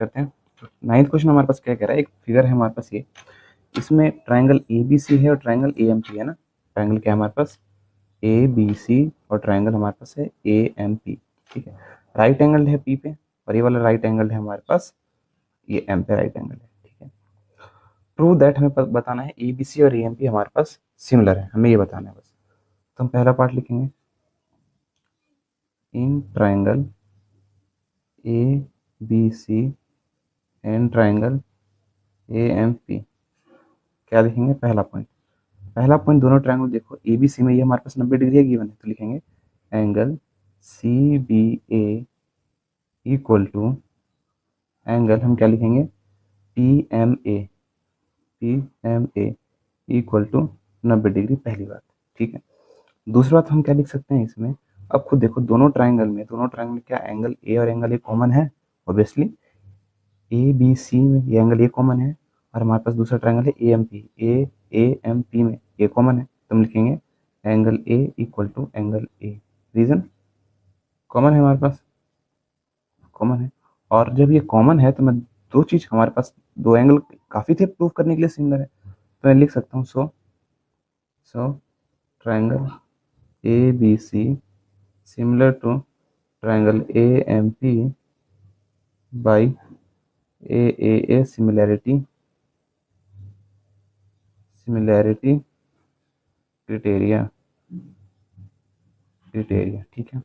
करते हैं। Ninth question हमारे पास क्या कह रहा है, एक फिगर है हमारे पास ये, इसमें ट्राइंगल ए बी सी है और ट्राइंगल ए एम पी है ना। ट्राइंगल क्या है हमारे पास, ए बी सी, और ट्राइंगल हमारे पास है ए एम पी। ठीक है, राइट एंगल है पी पे, और ये वाला राइट एंगल है हमारे पास ये एम पे राइट एंगल है। ठीक है, प्रूव दैट हमें बताना है ए बी सी और ए एम पी हमारे पास सिमिलर है, हमें ये बताना है बस। तो हम पहला पार्ट लिखेंगे, in triangle A B C and triangle A M P. क्या लिखेंगे, पहला पॉइंट दोनों ट्रायंगल देखो ए बी सी में ये हमारे पास 90 डिग्री है गिवन है, तो लिखेंगे angle C B A equal to angle, हम क्या लिखेंगे, P M A equal to 90 degree, पहली बात। ठीक है, दूसरी बात हम क्या लिख सकते हैं इसमें, अब खुद देखो दोनों ट्रायंगल क्या एंगल ए और एंगल ए कॉमन है, ऑब्वियसली ए बी सी में ये एंगल ए कॉमन है, और हमारे पास दूसरा ट्रायंगल है ए एम पी में ए कॉमन है, तो हम लिखेंगे angle A equal to angle A. Reason common है, हमारे पास कॉमन है, और जब ये कॉमन है तो मैं दो चीज हमारे पास, दो एंगल काफी थे प्रूव करने के लिए सिमिलर है, तो मैं लिख सकता हूँ so so triangle A B C similar to triangle A M P by A similarity criteria. ठीक है,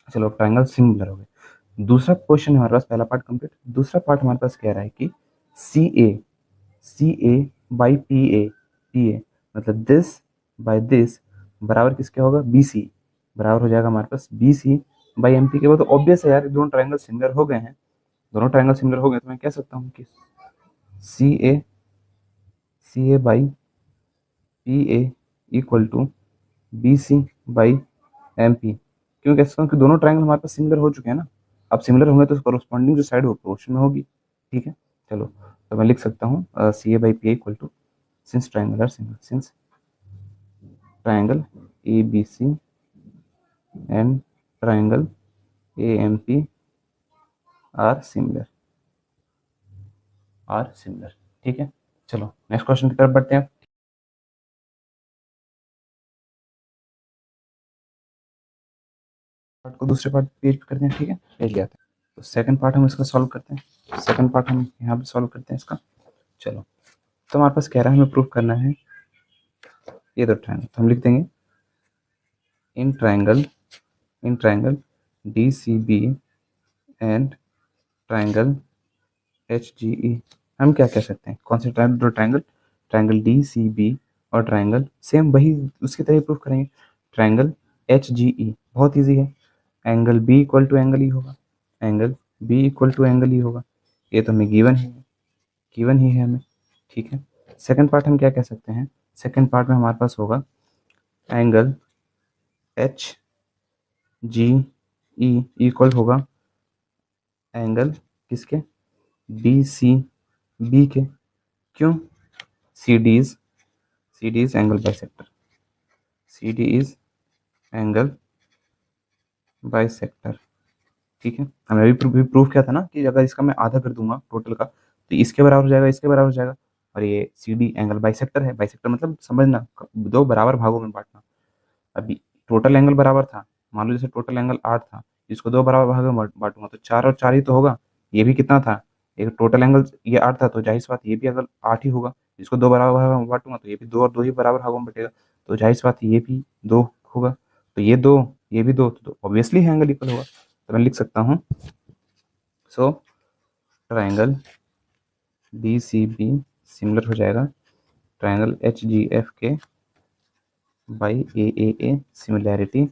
चलो ट्रायंगल सिमिलर हो गए। दूसरा क्वेश्चन हमारे पास, पहला पार्ट कंप्लीट, दूसरा पार्ट हमारे पास कह रहा है कि सी ए बाई पी ए मतलब दिस बाई दिस बराबर किसके होगा, बी सी, बराबर हो जाएगा हमारे पास B C by M P के। वो तो ऑब्वियस है यार, दोनों ट्रायंगल सिमिलर हो गए हैं, दोनों ट्रायंगल सिमिलर हो गए, तो मैं कह सकता हूँ कि C A by P A equal to B C by M P. क्यों कह सकता हूँ कि दोनों ट्रायंगल हमारे पास सिमिलर हो चुके हैं ना, अब सिमिलर होंगे तो कॉरस्पॉन्डिंग जो साइड वो प्रोपोर्शन में होगी। ठीक है, चलो तो मैं लिख सकता हूँ C A by P equal to, since triangle are similar, since triangle A B C and triangle A M P are similar. ठीक है, चलो नेक्स्ट क्वेश्चन की तरफ बढ़ते हैं। पार्ट को दूसरे पार्ट पेज पे करते हैं। ठीक है, पेज ले आते हैं, तो सेकंड पार्ट हम इसका सॉल्व करते हैं, सेकंड पार्ट हम यहाँ पे सॉल्व करते हैं इसका। चलो, तो हमारे पास कह रहा है हमें प्रूफ करना है ये दो ट्रायंगल, तो हम लिख देंगे in triangle D C B and triangle H G E. हम क्या कह सकते हैं, कौन से ट्रायंगल, दो triangle, triangle D C B और ट्रायंगल सेम वही उसकी तरह प्रूफ करेंगे, ट्रायंगल एच जी ई, बहुत ईजी है, angle B equal to angle E होगा, angle B equal to angle E होगा, ये तो हमें गिवन ही है हमें। ठीक है, सेकंड पार्ट हम क्या कह सकते हैं, सेकंड पार्ट में हमारे पास होगा angle H G E equal होगा एंगल किसके, बी सी बी के। क्यों, C D is angle bisector, C D is angle bisector. ठीक है, हमने अभी प्रूफ किया था ना कि अगर इसका मैं आधा कर दूंगा टोटल का तो इसके बराबर हो जाएगा, इसके बराबर हो जाएगा, और ये सी डी एंगल बाइसेक्टर है, बाइसेक्टर मतलब समझना दो बराबर भागों में बांटना। अभी टोटल एंगल बराबर था, मान लो जैसे टोटल एंगल 8 था, इसको दो बराबर भागों में बांटूंगा तो 4 और 4 ही तो होगा। ये भी कितना था, एक टोटल एंगल ये 8 था, तो जाहिर सी बात ये भी अगर 8 ही होगा, इसको दो बराबर भागों में बांटूंगा तो ये भी दो और दो ही बराबर भागों में बटेगा, तो जाहिर सी बात ये भी दो होगा, तो ये दो ये भी दो, तो ऑब्वियसली एंगल इक्वल होगा। तो मैं लिख सकता हूँ so triangle D C B similar हो जाएगा ट्राइंगल एच जी एफ के बाई ए सिमिलैरिटी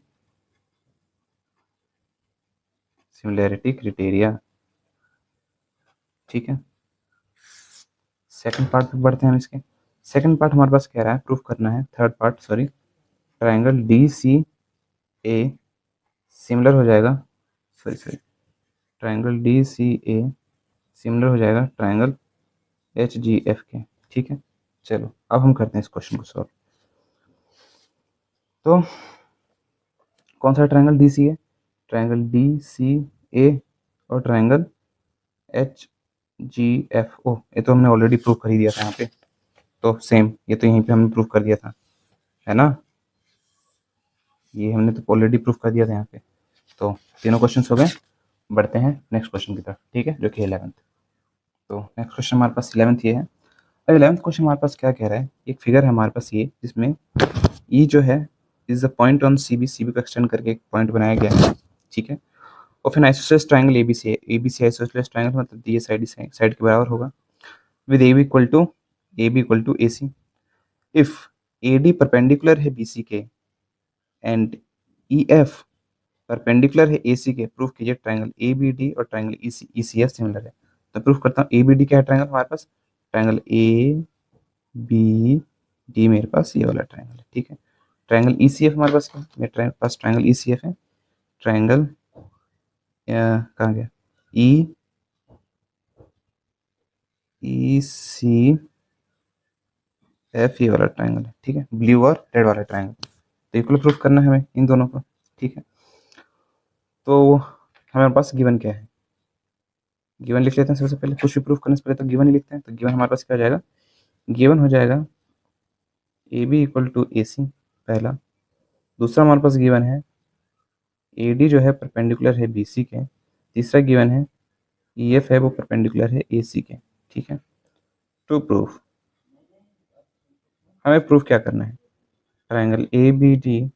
क्रिटेरिया। ठीक है, सेकंड पार्ट पे बढ़ते हैं हम इसके। सेकंड पार्ट हमारे पास कह रहा है प्रूफ करना है, third part sorry, triangle D C A similar हो जाएगा, sorry triangle D C A similar हो जाएगा ट्राइंगल एच जी एफ के। ठीक है, चलो अब हम करते हैं इस क्वेश्चन को सॉल्व। तो कौन सा ट्राइंगल डी सी ए, ट्राइंगल डी सी ए और ट्राइंगल एच GFO, ये तो हमने ऑलरेडी प्रूव कर ही दिया था यहाँ पे, तो सेम ये तो यहीं पे हमने प्रूव कर दिया था, है ना, ये हमने तो ऑलरेडी प्रूव कर दिया था यहाँ पे। तो तीनों क्वेश्चन हो गए, बढ़ते हैं नेक्स्ट क्वेश्चन की तरफ, ठीक है, जो कि 11th। तो नेक्स्ट क्वेश्चन हमारे पास 11th ये है। अब 11th क्वेश्चन हमारे पास क्या कह रहा है, एक फिगर है हमारे पास ये, जिसमें ई जो है is the point on CB को एक्सटेंड करके एक पॉइंट बनाया गया है, ठीक है, और फिर isosceles triangle ABC isosceles triangle, मतलब ये साइड के बराबर होगा, with AB equal to AC, if AD perpendicular है BC के एंड EF परपेंडिकुलर है AC के, प्रूफ कीजिए ट्रायंगल ABD और ट्रायंगल ECF सिमिलर है। तो प्रूफ करता हूँ, ABD क्या है ट्रायंगल हमारे पास, ट्रायंगल ABD मेरे पास ये वाला ट्रायंगल है, ठीक है। ट्रायंगल ECF हमारे पास क्या है, मेरे पास ट्रायंगल ECF है, ट्रायंगल कहाँ गया, ECF ये वाला ट्रायंगल है, ठीक है, ब्लू और रेड वाला ट्रायंगल। तो इक्वल प्रूफ करना है हमें इन दोनों को, ठीक है। तो हमारे पास गिवन क्या है, गिवन लिख लेते हैं सबसे पहले, कुछ भी प्रूफ करने से पहले तो गिवन ही लिखते हैं। तो गिवन हमारे पास क्या हो जाएगा, गिवन हो जाएगा AB इक्वल टू AC पहला। दूसरा हमारे पास गिवन है AD जो है परपेंडिकुलर है BC के। तीसरा गिवन है EF है वो परपेंडिकुलर है AC के, ठीक है। टू प्रूफ, हमें प्रूफ क्या करना है, ट्रायंगल ABD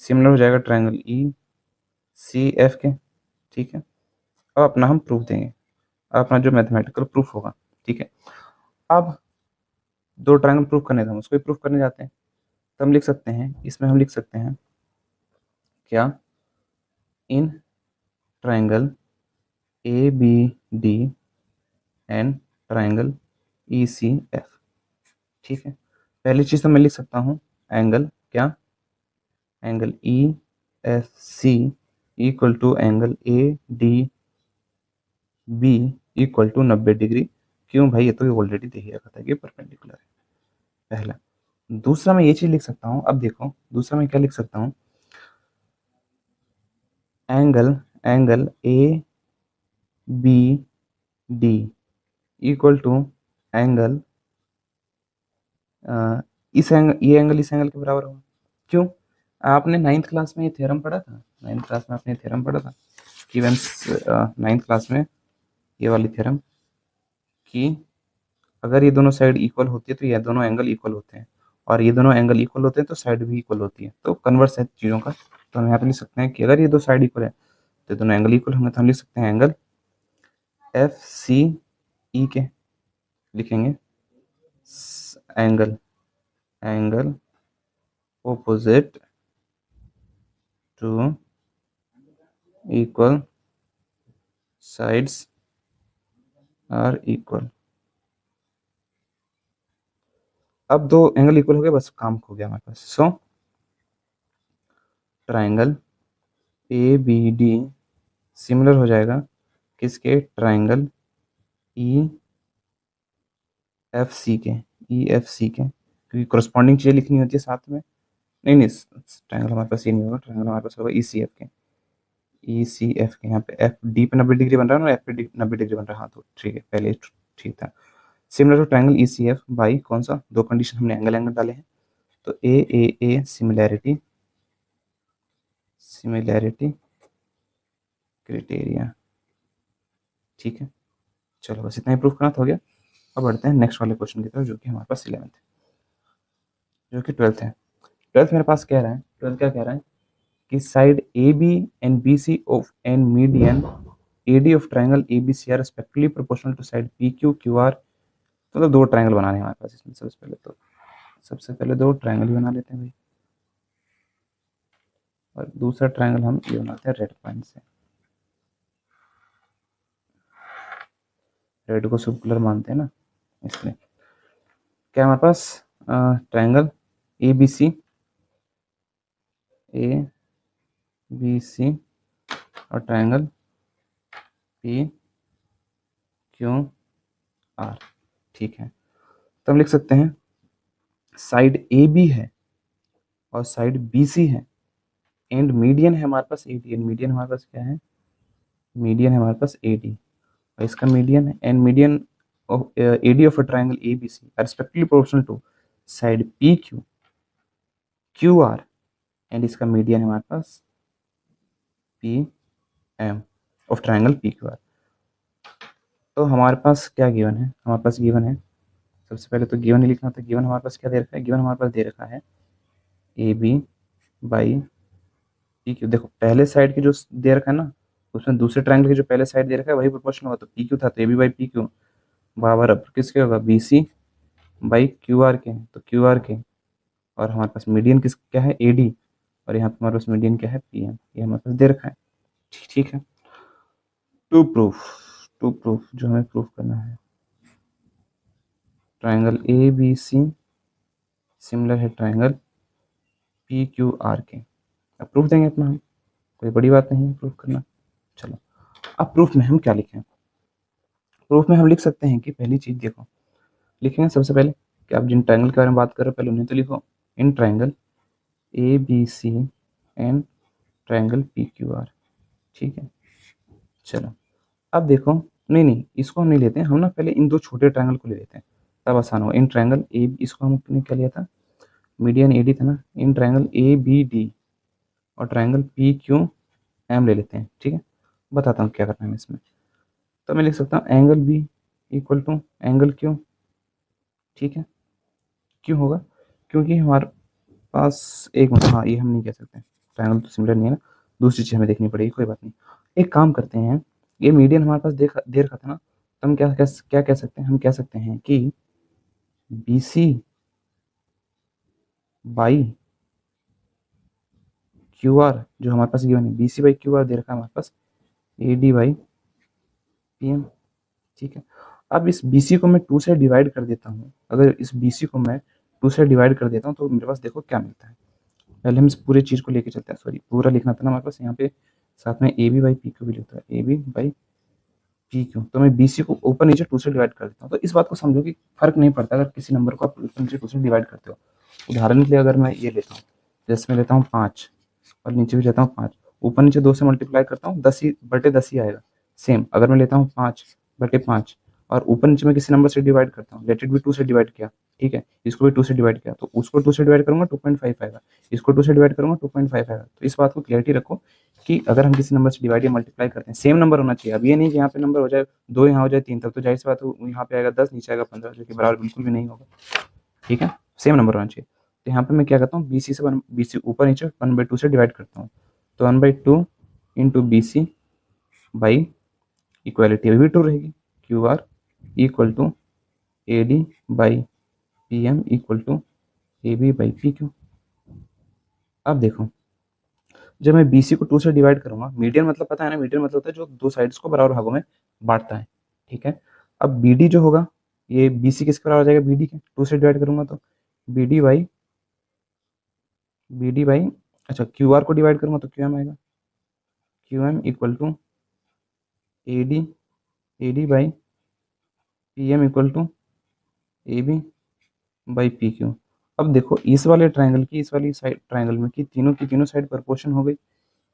सिमिलर हो जाएगा ट्रायंगल ECF के, ठीक है। अब अपना हम प्रूफ देंगे, अपना जो मैथमेटिकल प्रूफ होगा, ठीक है। अब दो ट्रायंगल प्रूफ करने थे, हम उसको भी प्रूफ करने जाते हैं। तो हम लिख सकते हैं, इसमें हम लिख सकते हैं क्या, in triangle ABD and triangle ECF, ठीक है। पहली चीज़ तो मैं लिख सकता हूँ एंगल क्या, angle EFC equal to angle ADB equal to 90 degree. क्यों भाई, ये तो ऑलरेडी दे ही रखा था कि परपेंडिकुलर है, पहला। दूसरा मैं ये चीज़ लिख सकता हूँ, अब देखो दूसरा मैं क्या लिख सकता हूँ, angle ABD equal to angle इस एंगल, ये एंगल इस एंगल के बराबर होगा। क्यों, आपने 9th क्लास में ये थ्योरम पढ़ा था, 9th क्लास में आपने थ्योरम पढ़ा था कि 9th क्लास में ये वाली थ्योरम, कि अगर ये दोनों साइड इक्वल होती है तो ये दोनों एंगल इक्वल होते हैं, और ये दोनों एंगल इक्वल होते हैं तो साइड भी इक्वल होती है। तो कन्वर्स है चीज़ों का। तो हम यहाँ पे लिख सकते हैं कि अगर ये दो साइड इक्वल है तो दोनों एंगल इक्वल होंगे, तो हम लिख सकते हैं एंगल FCE के, लिखेंगे angle opposite to equal sides are equal। अब दो एंगल इक्वल हो गए, बस काम हो गया हमारे पास। सो ट्रायंगल ABD सिमिलर हो जाएगा किसके, ट्रायंगल EFC के, क्योंकि कोरस्पॉन्डिंग चीज़ें लिखनी होती है साथ में। नहीं, ट्रायंगल हमारे पास ये नहीं होगा, ट्रायंगल हमारे पास होगा ECF के, यहाँ पे FD पे 90 डिग्री बन रहा है ना, F पे 90 डिग्री बन रहा है, हाँ तो ठीक है, पहले ठीक था। Similar to triangle ECF by कौन सा, दो कंडीशन हमने एंगल डाले हैं, तो ए सिमिलैरिटी क्राइटेरिया, ठीक है। चलो बस इतना ही प्रूफ करना तो हो गया। अब बढ़ते हैं नेक्स्ट वाले क्वेश्चन की तरफ, जो कि हमारे पास 11th है, जो कि 12th है। 12th मेरे पास कह रहा है, 12th क्या कह रहा है कि side AB and BC of and median AD of triangle ABC are respectively proportional to side PQ QR। तो दो ट्रायंगल बनाने हैं हमारे पास इसमें। सबसे पहले दो ट्रायंगल बना लेते हैं भाई, और दूसरा ट्रायंगल हम ये बनाते हैं रेड पॉइंट से, रेड को शुभ कलर मानते हैं ना, इसलिए। क्या हमारे पास ट्रायंगल ABC और ट्रायंगल PQR, ठीक है। तो हम लिख सकते हैं साइड AB है और साइड BC है, एंड मीडियन है हमारे पास AD, एंड मीडियन हमारे पास क्या है, मीडियन है हमारे पास AD, और इसका मीडियन है, and median of AD of a triangle ABC are respectively proportional to side PQ QR, and इसका मीडियन है हमारे पास PM ऑफ ट्राइंगल PQR। तो हमारे पास क्या गिवन है, हमारे पास गिवन है, सबसे पहले तो गिवन ही लिखना था। गिवन हमारे पास क्या दे रखा है, गिवन हमारे पास दे रखा है AB बाई PQ। देखो पहले साइड की जो दे रखा है ना, उसमें दूसरे ट्राइंगल की जो पहले साइड दे रखा है वही प्रोपोर्शनल होगा, तो PQ था तो AB बाई PQ बराबर अब किसके होगा, BC बाई QR के, तो QR के, और हमारे पास मीडियन किस क्या है, AD, और यहाँ पे हमारे पास मीडियन क्या है, PM, ये हमारे पास दे रखा है। ठीक है, टू प्रूफ जो हमें प्रूफ करना है, ट्राइंगल ABC सिमिलर है ट्राइंगल PQR के। अब प्रूफ देंगे अपना हम, कोई बड़ी बात नहीं है प्रूफ करना। चलो अब प्रूफ में हम क्या लिखें, प्रूफ में हम लिख सकते हैं कि पहली चीज देखो, लिखेंगे सबसे पहले कि आप जिन ट्राइंगल के बारे में बात कर रहे हो पहले उन्हें तो लिखो, in triangle ABC and triangle PQR। ठीक है, चलो अब देखो, नहीं इसको हम नहीं लेते हैं, हम ना पहले इन दो छोटे ट्राइंगल को ले लेते हैं तब आसान होगा। इन ट्राइंगल ए, इसको हमने क्या लिया था, मीडियन AD था ना, इन ट्राइंगल ABD और ट्राइंगल PQM ले लेते हैं। ठीक है, बताता हूँ क्या करना है इसमें। तो मैं लिख सकता हूँ angle B equal to angle Q। ठीक है, क्यों होगा, क्योंकि हमारे पास एक मिनट, हाँ ये हम नहीं कह सकते, ट्राइंगल तो सिमिलर नहीं है ना, दूसरी चीज़ हमें देखनी पड़ेगी, कोई बात नहीं। एक काम करते हैं, ये मीडियन हमारे पास दे रखा था ना, तो हम क्या कह सकते हैं, हम कह सकते हैं कि BC बाई QR जो हमारे पास गिवन है, BC बाई QR दे रखा है हमारे पास AD बाई PM। ठीक है, अब इस BC को मैं 2 से डिवाइड कर देता हूँ, अगर इस BC को मैं 2 से डिवाइड कर देता हूँ तो मेरे पास देखो क्या मिलता है। पहले हम इस पूरे चीज़ को लेके चलते हैं, सॉरी पूरा लिखना था ना हमारे पास, यहाँ पे साथ में AB बाई PQ भी लिखता है, AB बाई PQ। तो मैं BC को ऊपर नीचे 2 से डिवाइड कर देता हूँ। तो इस बात को समझो कि फर्क नहीं पड़ता अगर किसी नंबर को आप ऊपर नीचे 2 से डिवाइड करते हो। उदाहरण के लिए अगर मैं ये लेता हूँ, जैसे मैं लेता हूँ 5 और नीचे भी लेता हूँ 5, ऊपर नीचे 2 से मल्टीप्लाई करता हूँ 10 ही आएगा। सेम अगर मैं लेता हूँ 5/5 और ऊपर नीचे मैं किसी नंबर से डिवाइड करता हूँ, लेट इट भी 2 से डिवाइड किया, ठीक है, इसको भी 2 से डिवाइड किया, तो उसको 2 से डिवाइड करूंगा 2.5 आएगा, इसको 2 से डिवाइड करूंगा 2.5 आएगा। तो इस बात को क्लियरिटी रखो कि अगर हम किसी नंबर से डिवाइड या मल्टीप्लाई करते हैं सेम नंबर होना चाहिए। अब ये नहीं कि यहाँ पे नंबर हो जाए 2 यहाँ हो जाए 3, तब तो जाहिर सी बात है यहाँ पे आएगा 10 नीचे आएगा 15, जो कि बराबर बिल्कुल भी नहीं होगा। ठीक है, सेम नंबर होना चाहिए। तो यहाँ पे मैं क्या करता हूँ, BC ऊपर नीचे 1/2 से डिवाइड करता हूँ, तो 1/2 इंटू BC बाई इक्वालिटी अभी भी ट्रू रहेगी, QR equal to AD by PM equal to AB by PQ। अब देखो, जब मैं BC को 2 से डिवाइड करूंगा, मीडियन मतलब पता है ना, मीडियन मतलब होता है जो दो साइड्स को बराबर भागों में बांटता है। ठीक है, अब BD जो होगा, ये BC किसके बराबर हो जाएगा, BD के, 2 से डिवाइड करूंगा तो BD बाई अच्छा QR को डिवाइड करूंगा तो QM आएगा, QM equal to AD by PM equal to AB by PQ। अब देखो इस वाले ट्राइंगल की इस वाली साइड ट्राइंगल में की तीनों साइड प्रोपोर्शन हो गई,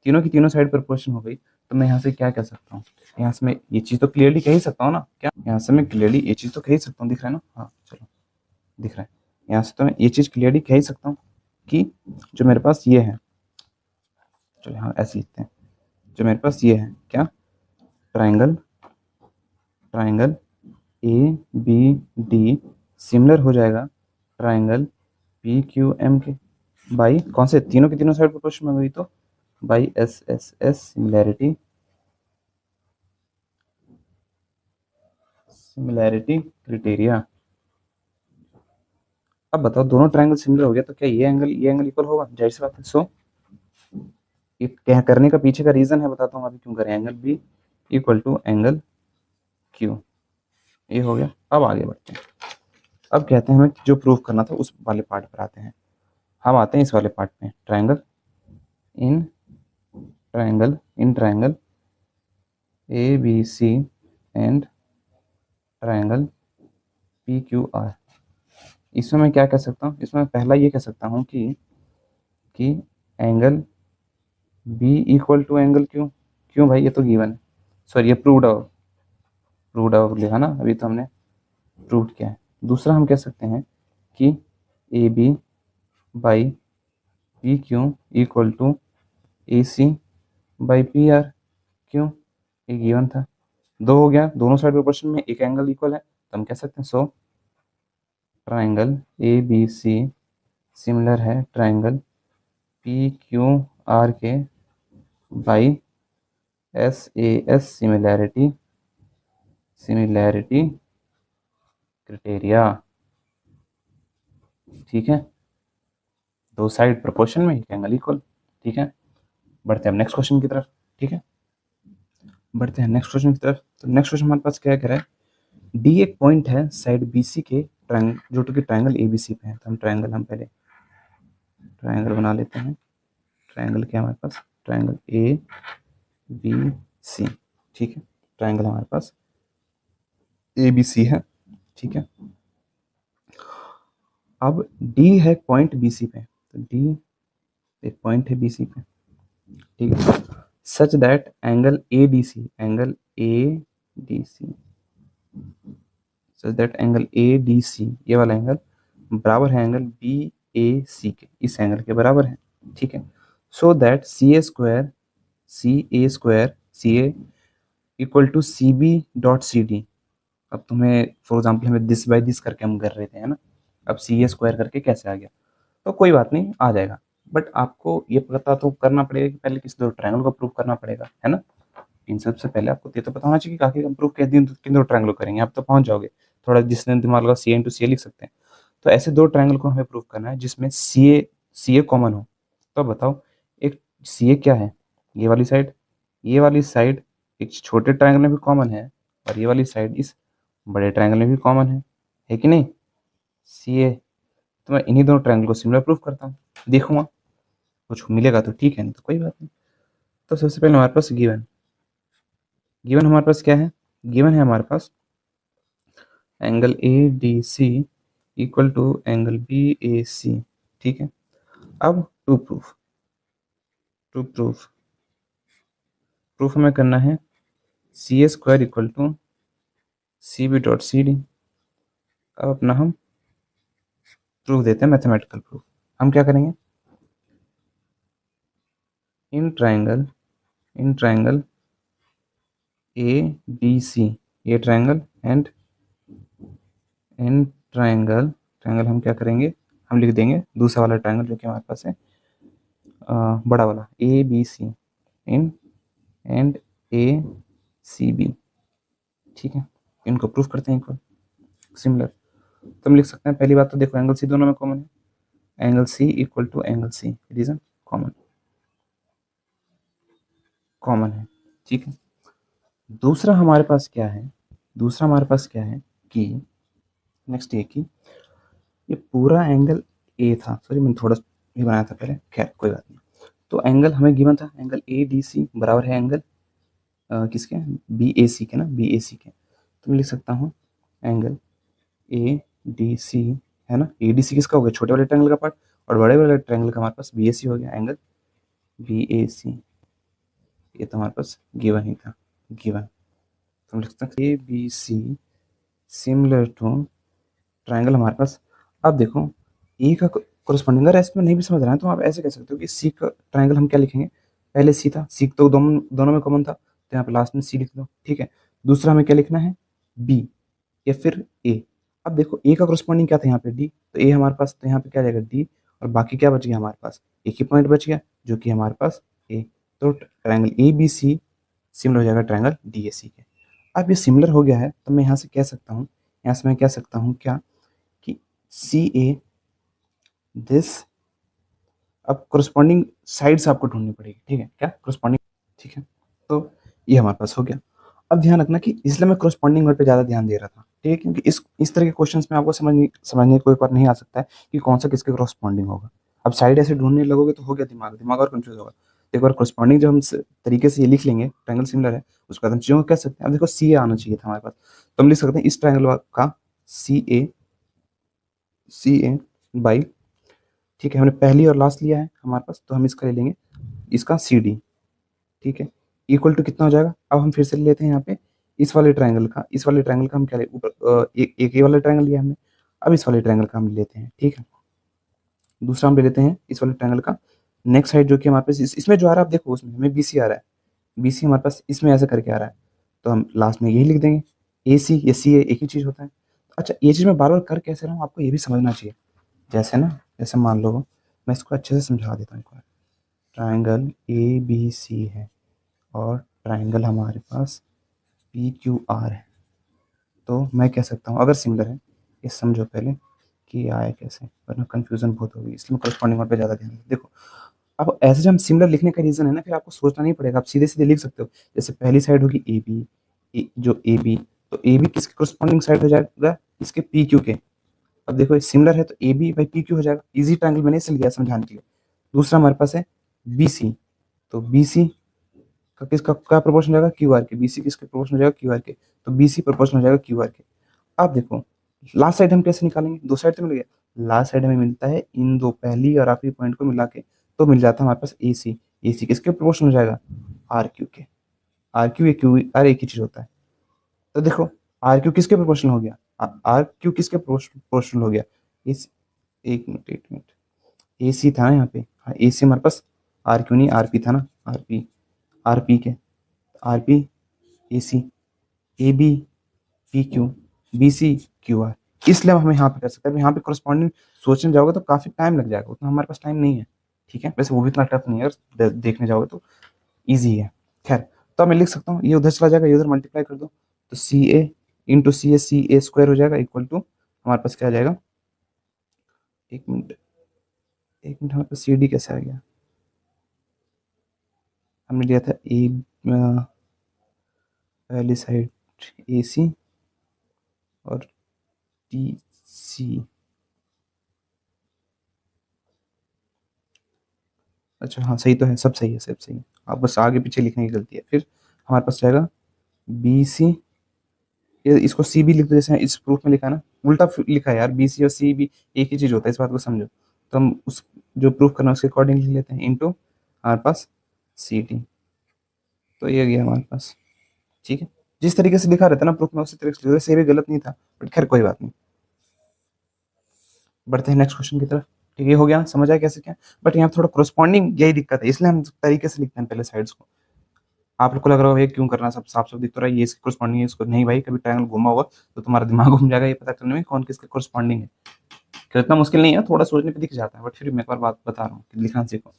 तीनों की तीनों साइड प्रोपोर्शन हो गई। तो मैं यहाँ से क्या कह सकता हूँ, यहाँ से मैं ये चीज़ तो क्लियरली कह ही सकता हूँ ना, क्या यहाँ से मैं क्लियरली ये चीज़ तो कह ही सकता हूँ, दिख रहा है ना, हाँ चलो दिख रहा है, यहाँ से तो मैं ये चीज़ क्लियरली कह ही सकता हूँ कि जो मेरे पास ये है, चलो हाँ ऐसे लिखते हैं, जो मेरे पास ये है क्या, ट्राइंगल ट्राइंगल ABD सिमिलर हो जाएगा ट्राइंगल PQM के, बाई कौन से, तीनों की तीनों साइड प्रोपोर्शन में गई तो बाई SSS सिमिलैरिटी क्राइटेरिया। अब बताओ दोनों ट्रायंगल सिमिलर हो गया तो क्या ये एंगल इक्वल होगा, जाहिर सी बात है। सो ये क्या करने का पीछे का रीजन है बताता हूँ अभी क्यों करें, angle B equal to angle Q, ये हो गया। अब आगे बढ़ते हैं, अब कहते हैं हमें जो प्रूफ करना था उस वाले पार्ट पर आते हैं। हम आते हैं इस वाले पार्ट में, triangle in triangle ABC and triangle PQR। इसमें मैं क्या कह सकता हूँ, इसमें पहला ये कह सकता हूँ कि angle B equal to angle Q। क्यों भाई, ये तो गिवन है, सॉरी ये प्रूव्ड है, प्रूव्ड अब लिखा ना, अभी तो हमने प्रूव किया है। दूसरा हम कह सकते हैं कि A B by P Q equal to A C by P R. क्यों? ये गिवन था, दो हो गया, दोनों साइड प्रोपोर्शन में एक एंगल इक्वल है, तो हम कह सकते हैं so triangle A B C similar है ट्राइंगल पी क्यू आर के by S A S similarity criteria. ठीक है, दो साइड प्रोपोर्शन में एक एंगल इक्वल। ठीक है, बढ़ते हैं नेक्स्ट क्वेश्चन की तरफ। ठीक है, बढ़ते हैं नेक्स्ट क्वेश्चन की तरफ। तो नेक्स्ट क्वेश्चन हमारे पास क्या कह रहा है, डी एक पॉइंट है साइड बीसी के ट्रायंगल, जो कि ट्रायंगल एबीसी पे है। तो हम पहले ट्रायंगल बना लेते हैं। ट्रायंगल क्या हमारे पास, ट्रायंगल ए बी सी। ठीक है, ट्रायंगल हमारे पास ए बी सी है। ठीक है, अब डी है पॉइंट बीसी पे, तो डी एक पॉइंट है बीसी पे। ठीक है, such that angle A D C such that angle A D C, ये वाला एंगल बराबर है एंगल बी ए सी के, इस एंगल के बराबर है। ठीक है, so that C A square C A equal to C B dot C D. अब तुम्हें फॉर एग्जाम्पल हमें दिस बाय दिस करके हम कर रहे थे, है ना, अब सी ए स्क्वायर करके कैसे आ गया, तो कोई बात नहीं, आ जाएगा। बट आपको ये पता तो करना पड़ेगा कि पहले किस दो ट्रायंगल को प्रूव करना पड़ेगा, है ना। इन सबसे पहले आपको ये तो पता होना चाहिए कि आखिर हम प्रूव किन दो ट्रायंगल करेंगे, आप तो पहुंच जाओगे। थोड़ा जिसने दिमाग लगा सी ए इंटू सी ए लिख सकते हैं। तो ऐसे दो ट्रायंगल को हमें प्रूव करना है जिसमें सी ए कॉमन हो। तो बताओ, एक सी ए क्या है, ये वाली साइड एक छोटे ट्रायंगल में भी कॉमन है, और ये वाली साइड इस बड़े ट्रायंगल में भी कॉमन है कि नहीं। सी ए, तो मैं इन्हीं दोनों ट्रायंगल को सिमिलर प्रूफ करता हूँ, देखूंगा कुछ मिलेगा तो ठीक है, नहीं तो कोई बात नहीं। तो सबसे पहले हमारे पास गिवन हमारे पास क्या है, गिवन है हमारे पास angle A D C equal to angle B A C. ठीक है, अब प्रूफ हमें करना है C A square equal to C B dot C D. अब अपना हम प्रूफ देते हैं, मैथमेटिकल प्रूफ। हम क्या करेंगे, इन ट्रायंगल ए बी सी, ये ट्रायंगल एंड इन ट्रायंगल हम क्या करेंगे, हम लिख देंगे दूसरा वाला ट्रायंगल जो कि हमारे पास है बड़ा वाला A B C in and A C B. ठीक है, इनको प्रूफ करते हैं इक्वल सिमिलर। तो हम लिख सकते हैं, पहली बात तो देखो एंगल सी दोनों में कॉमन है, angle C equal to angle C, it is common है। ठीक है, दूसरा हमारे पास क्या है कि नेक्स्ट ये कि ये पूरा एंगल ए था, सॉरी मैंने थोड़ा ये बनाया था पहले, खैर कोई बात नहीं। तो एंगल हमें गिवन था, एंगल ए डी सी बराबर है एंगल किसके, बी ए सी के ना, बी ए सी के। तो मैं लिख सकता हूँ एंगल ए डी सी, है ना, ए डी सी किसका हो गया, छोटे वाले ट्रायंगल का पार्ट, और बड़े वाले ट्रायंगल का हमारे पास बी ए सी हो गया, एंगल बी ए सी। ये तो हमारे पास गिवन ही था, गिवन। तो हम लिख सकते हैं A B C similar to triangle हमारे पास। अब देखो ए का कोरस्पॉन्डिंग, अगर इसमें नहीं भी समझ रहे हैं तो आप ऐसे कह सकते हो कि सी का ट्रायंगल हम क्या लिखेंगे, पहले सी था, सी तो दोनों में कॉमन था, तो यहाँ पे लास्ट में सी लिख दो। ठीक है, दूसरा हमें क्या लिखना है, बी या फिर ए। अब देखो ए का कोरस्पॉन्डिंग क्या था यहाँ पे, डी, तो ए हमारे पास, तो यहाँ पे क्या जाएगा डी, और बाकी क्या बच गया हमारे पास, एक ही पॉइंट बच गया जो कि हमारे पास ए। तो triangle A B C similar हो जाएगा ट्रायंगल डी ए सी के। अब ये सिमिलर हो गया है, तो मैं यहाँ से कह सकता हूँ, यहाँ से मैं कह सकता हूँ क्या, कि सी ए दिस, अब कोरस्पॉन्डिंग साइड्स आपको ढूंढनी पड़ेगी। ठीक है, क्या कोरस्पॉन्डिंग, ठीक है, तो ये हमारे पास हो गया। अब ध्यान रखना कि इसलिए मैं कोरस्पॉन्डिंग वर्ड पे ज़्यादा ध्यान दे रहा था, ठीक है, क्योंकि इस तरह के क्वेश्चंस में आपको समझने कोई बार नहीं आ सकता है कि कौन सा किसके कोरस्पॉन्डिंग होगा। अब साइड ऐसे ढूंढने लगोगे तो हो गया, दिमाग और कंफ्यूज होगा। एक बार कोरस्पॉन्डिंग जब हम तरीके से ये लिख लेंगे, ट्रायंगल सिमिलर है, उसके बाद हम चीज़ों को कह सकते हैं। अब देखो सी ए आना चाहिए था हमारे पास, तो हम लिख सकते हैं इस ट्रायंगल का सी ए बाई, ठीक है, हमने पहली और लास्ट लिया है हमारे पास, तो हम इसका ले लेंगे इसका सी डी। ठीक है, इक्वल टू कितना हो जाएगा, अब हम फिर से ले लेते हैं यहाँ पे इस वाले ट्रायंगल का, इस वाले ट्रायंगल का हम क्या ले ऊपर एक ये वाला ट्रायंगल लिया हमने, अब इस वाले ट्रायंगल का हम लेते हैं, ठीक है। दूसरा हम ले लेते हैं इस वाले ट्रायंगल का नेक्स्ट साइड जो कि हमारे पास इसमें जो आ रहा है, आप देखो उसमें हमें बीसी आ रहा है, बीसी हमारे पास इसमें ऐसे करके आ रहा है, तो हम लास्ट में यही लिख देंगे, ए सी या सी ए एक ही चीज़ होता है। अच्छा ये चीज़ मैं बार बार कर कैसे रहा हूँ आपको ये भी समझना चाहिए। जैसे ना, जैसे मान लो मैं इसको अच्छे से समझा देता हूँ एक बार। ट्रायंगल ए बी सी है और ट्रायंगल हमारे पास पी क्यू आर है, तो मैं कह सकता हूँ अगर सिमिलर है, ये समझो पहले कि ये आया कैसे, वरना कन्फ्यूजन बहुत होगी, इसलिए करस्पॉन्डिंग वर्ड पे ज़्यादा ध्यान दें। देखो अब ऐसे जब हम सिमिलर लिखने का रीज़न है ना, फिर आपको सोचना नहीं पड़ेगा, आप सीधे सीधे लिख सकते हो। जैसे पहली साइड होगी ए बी, जो ए बी, तो ए बी किसके करस्पॉन्डिंग साइड हो जाएगा, इसके पी क्यू के। अब देखो ये सिमिलर है तो A B by P Q हो जाएगा, इजी ट्रायंगल मैंने इसलिए लिया समझाने के लिए। दूसरा हमारे पास है बी सी, तो बी सी का किसका क्या प्रोपोर्शन हो जाएगा, क्यू आर के। बी सी किसके प्रोपोर्शन हो जाएगा, क्यू आर के, तो बी सी प्रोपोर्शन हो जाएगा क्यू आर के। अब देखो लास्ट साइड हम कैसे निकालेंगे, दो साइड तो मिल गया, लास्ट साइड हमें मिलता है इन दो पहली और आखिरी पॉइंट को मिला के, तो मिल जाता है हमारे पास ए सी। ए सी किसके प्रोपोर्शन हो जाएगा, आर क्यू के। आर क्यू, क्यू आर एक ही चीज होता है। तो देखो आर क्यू किसके प्रोपोर्शनल हो गया, आर क्यू किसके प्रोपोर्शनल हो गया, इस, एक मिनट एक मिनट, ए सी था ना यहाँ पे, हाँ ए सी हमारे पास, आर क्यू नहीं आर पी था ना, आर पी, आर पी के, R P A C, A B P Q, B C Q R. इसलिए हम यहाँ पे कर सकते हैं, यहाँ पे करस्पॉन्डिंग सोचने जाओगे तो काफी टाइम लग जाएगा, उतना हमारे पास टाइम नहीं है, ठीक है। वैसे वो भी इतना टफ नहीं है, अगर देखने जाओगे तो ईजी है। खैर, तो मैं लिख सकता हूँ ये उधर चला जाएगा, ये उधर मल्टीप्लाई कर दो, तो सी ए इंटू सी ए स्क्वायर हो जाएगा इक्वल टू हमारे पास क्या आ जाएगा, एक मिनट एक मिनट, हमारे पास सी डी कैसे आ गया, हमने लिया था ए पहली साइड ए सी और टी सी, अच्छा हाँ सही तो है, सब सही है, सब सही है, आप बस आगे पीछे लिखने की गलती है। फिर हमारे पास जाएगा बी सी, ये इसको सी बी लिख दो, जैसे इस प्रूफ में लिखा है ना, उल्टा लिखा है यार, बी सी और सी बी एक ही चीज होता है, इस बात को समझो। तो हम उस जो प्रूफ करना है उसके अकॉर्डिंग लिख लेते हैं, इंटू हमारे पास सी टी, तो ये गया हमारे पास, ठीक है। जिस तरीके से लिखा रहता है ना प्रूफ में उसी तरीके से लिखो, वैसे ये भी गलत नहीं था, बट खैर कोई बात नहीं। बढ़ते हैं नेक्स्ट क्वेश्चन की तरफ, ठीक है, ये हो गया, समझ आया कैसे क्या। बट यहाँ थोड़ा करस्पॉन्डिंग यही दिक्कत है, इसलिए हम तरीके से लिखते हैं पहले साइड्स को। आप लोग को लग रहा होगा ये क्यों करना, सब साफ साफ दिख तो रहा है, ये इसके करस्पॉन्डिंग है, इसको नहीं भाई, कभी ट्रायंगल घुमा होगा तो तुम्हारा दिमाग घूम जाएगा ये पता करने में कौन किसके करस्पॉन्डिंग है। खैर इतना मुश्किल नहीं है, थोड़ा सोचने पे दिख जाता है, बट फिर मैं एक बार बात बता रहा हूँ कि लिखना सीखो।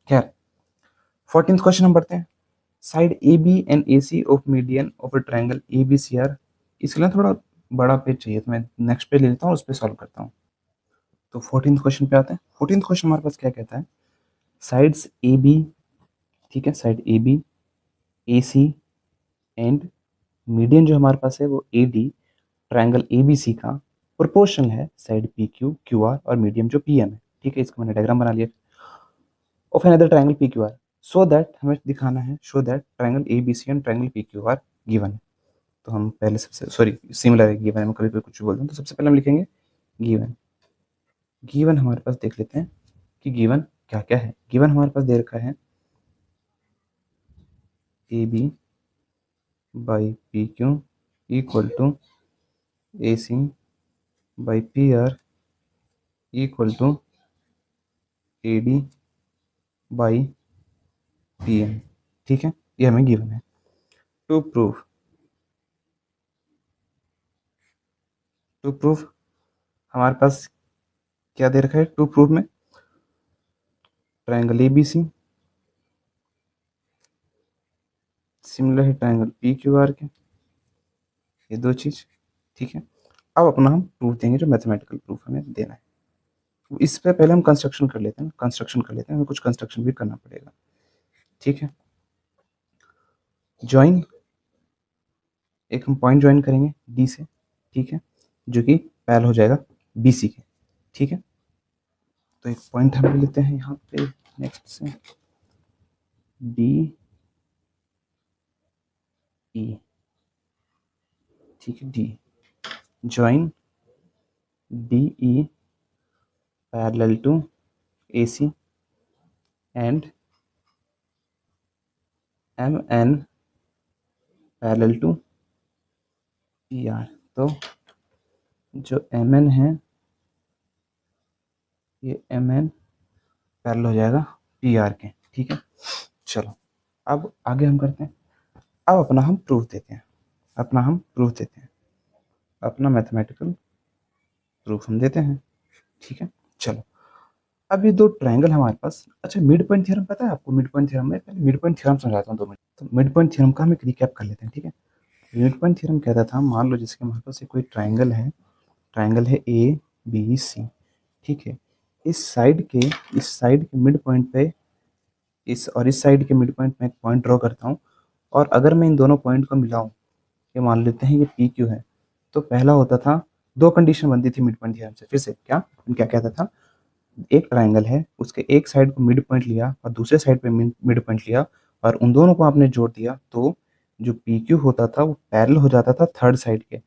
खैर 14th क्वेश्चन हम बढ़ते हैं। Side A B and A C of median of a triangle A B C are, इसके लिए थोड़ा बड़ा पेज चाहिए, तो मैं नेक्स्ट पेज ले लेता हूँ, उस पर सॉल्व करता हूँ। तो 14th क्वेश्चन पे आते हैं। 14th क्वेश्चन हमारे पास क्या कहता है, साइड्स ए बी, ठीक है, side A B A C and median जो हमारे पास है वो A D, triangle A B C का प्रोपोर्शनल है side P Q Q R और मीडियम जो पी एम है, ठीक है, इसको मैंने डायग्राम बना लिया। Of another triangle P Q R, so that हमें दिखाना है, show that triangle A B C and triangle P Q R given है। तो हम पहले सबसे, सॉरी सिमिलर है, गिवन है, मैं कभी कभी कुछ बोलता हूँ, तो सबसे पहले हम लिखेंगे गिवन। गिवन हमारे पास देख लेते हैं कि गिवन क्या क्या है। गिवन हमारे पास दे रखा है A B by P Q equal to A C by P R equal to A D by P M, ठीक है, ये हमें गिवन है। टू प्रूफ, टू प्रूफ हमारे पास क्या दे रखा है, टू प्रूफ में triangle A B C similar है ट्रायंगल पी क्यू आर के, ये दो चीज, ठीक है। अब अपना हम प्रूफ देंगे, जो मैथमेटिकल प्रूफ हमें देना है। इस पे पहले हम कंस्ट्रक्शन कर लेते हैं, कंस्ट्रक्शन कर लेते हैं, हमें कुछ कंस्ट्रक्शन भी करना पड़ेगा, ठीक है। ज्वाइन, एक हम पॉइंट ज्वाइन करेंगे डी से, ठीक है, जो कि पैरेलल हो जाएगा बी सी के, ठीक है। तो एक पॉइंट हम ले लेते हैं यहाँ पे नेक्स्ट से, डी ई, ठीक है, D join D E parallel to A C and M N parallel to P R, तो जो एम एन है ये एम एन पैरेलल हो जाएगा पी आर के, ठीक है। चलो अब आगे हम करते हैं, अब अपना हम प्रूफ देते हैं, अपना मैथमेटिकल प्रूफ हम देते हैं, ठीक है। चलो अब ये दो ट्रायंगल हमारे पास, अच्छा मिड पॉइंट थ्योरम पता है आपको? मिड पॉइंट थ्योरम में पहले मिड पॉइंट थ्योरम समझाता हूँ 2 मिनट। तो मिड पॉइंट थ्योरम का हम एक रिकैप कर लेते हैं, ठीक है। मिड पॉइंट थ्योरम कहता था, मान लो जैसे कि हमारे पास कोई ट्रायंगल है ए बी सी, ठीक है। इस साइड के मिड पॉइंट पे इस साइड के मिड पॉइंट में एक पॉइंट ड्रॉ करता हूँ, और अगर मैं इन दोनों पॉइंट को मिलाऊं, ये मान लेते हैं ये पी क्यू है, तो पहला होता था, दो कंडीशन बनती थी मिड पॉइंट थ्योरम से, फिर से क्या क्या कहता था, एक ट्रायंगल है, उसके एक साइड को मिड पॉइंट लिया और दूसरे साइड पे मिड पॉइंट लिया, और उन दोनों को आपने जोड़ दिया, तो जो पी क्यू होता था वो पैरेलल हो जाता था थर्ड साइड के,